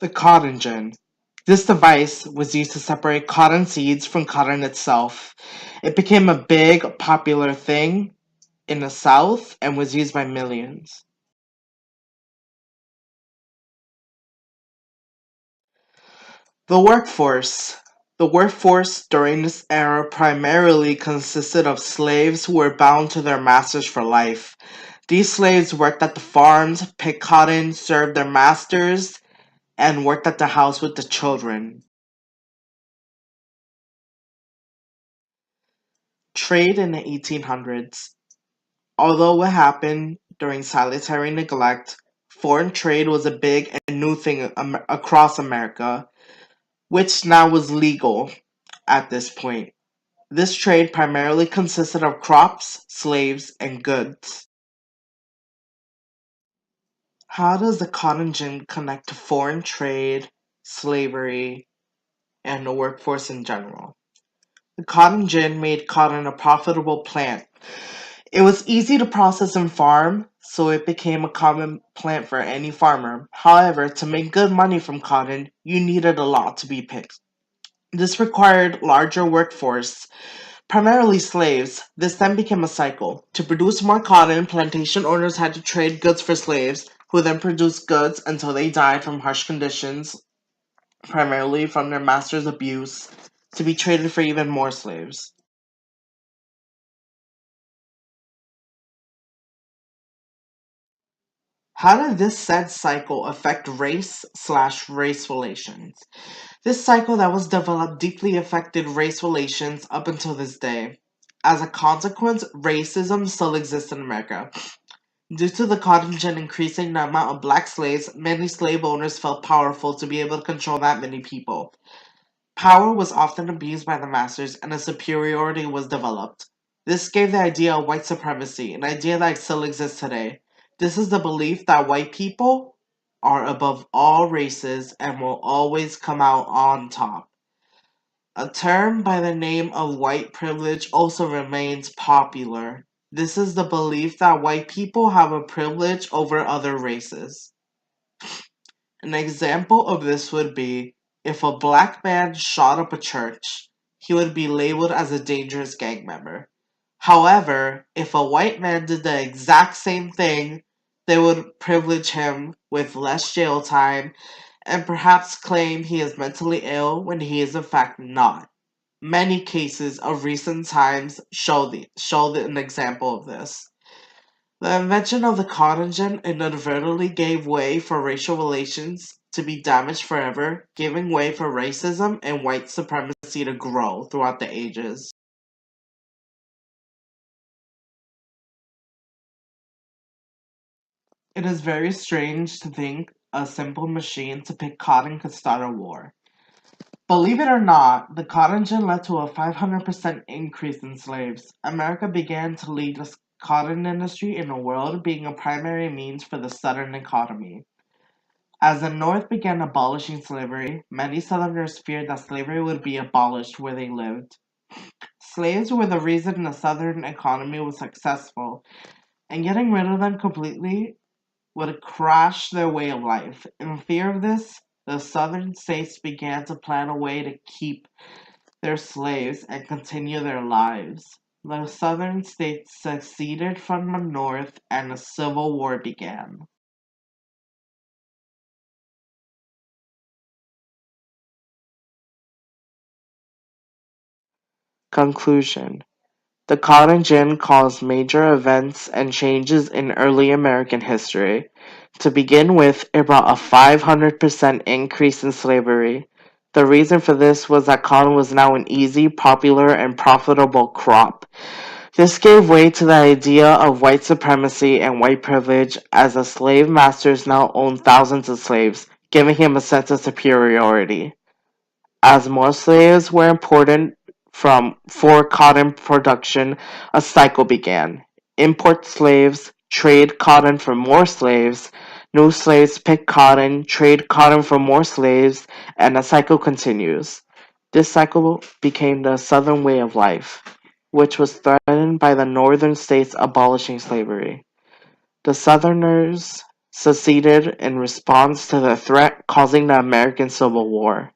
The cotton gin. This device was used to separate cotton seeds from cotton itself. It became a big, popular thing in the South and was used by millions. The workforce. The workforce during this era primarily consisted of slaves who were bound to their masters for life. These slaves worked at the farms, picked cotton, served their masters, and worked at the house with the children. Trade in the 1800s. Although what happened during salutary neglect, foreign trade was a big and new thing across America, which now was legal at this point. This trade primarily consisted of crops, slaves, and goods. How does the cotton gin connect to foreign trade, slavery, and the workforce in general? The cotton gin made cotton a profitable plant. It was easy to process and farm, so it became a common plant for any farmer. However, to make good money from cotton, you needed a lot to be picked. This required larger workforce, primarily slaves. This then became a cycle. To produce more cotton, plantation owners had to trade goods for slaves, who then produced goods until they died from harsh conditions, primarily from their master's abuse, to be traded for even more slaves. How did this said cycle affect race/race relations? This cycle that was developed deeply affected race relations up until this day. As a consequence, racism still exists in America. Due to the cotton gin increasing the amount of black slaves, many slave owners felt powerful to be able to control that many people. Power was often abused by the masters, and a superiority was developed. This gave the idea of white supremacy, an idea that still exists today. This is the belief that white people are above all races and will always come out on top. A term by the name of white privilege also remains popular. This is the belief that white people have a privilege over other races. An example of this would be if a black man shot up a church, he would be labeled as a dangerous gang member. However, if a white man did the exact same thing, they would privilege him with less jail time and perhaps claim he is mentally ill when he is in fact not. Many cases of recent times show an example of this. The invention of the cotton gin inadvertently gave way for racial relations to be damaged forever, giving way for racism and white supremacy to grow throughout the ages. It is very strange to think a simple machine to pick cotton could start a war. Believe it or not, the cotton gin led to a 500% increase in slaves. America began to lead the cotton industry in the world, being a primary means for the Southern economy. As the North began abolishing slavery, many Southerners feared that slavery would be abolished where they lived. Slaves were the reason the Southern economy was successful, and getting rid of them completely would crash their way of life. In fear of this, the Southern states began to plan a way to keep their slaves and continue their lives. The Southern states seceded from the North and a civil war began. Conclusion. The cotton gin caused major events and changes in early American history. To begin with, it brought a 500% increase in slavery. The reason for this was that cotton was now an easy, popular, and profitable crop. This gave way to the idea of white supremacy and white privilege, as the slave masters now owned thousands of slaves, giving him a sense of superiority. As more slaves were imported for cotton production, a cycle began. Import slaves, trade cotton for more slaves, new slaves pick cotton, trade cotton for more slaves, and the cycle continues. This cycle became the Southern way of life, which was threatened by the Northern states abolishing slavery. The Southerners seceded in response to the threat causing the American Civil War.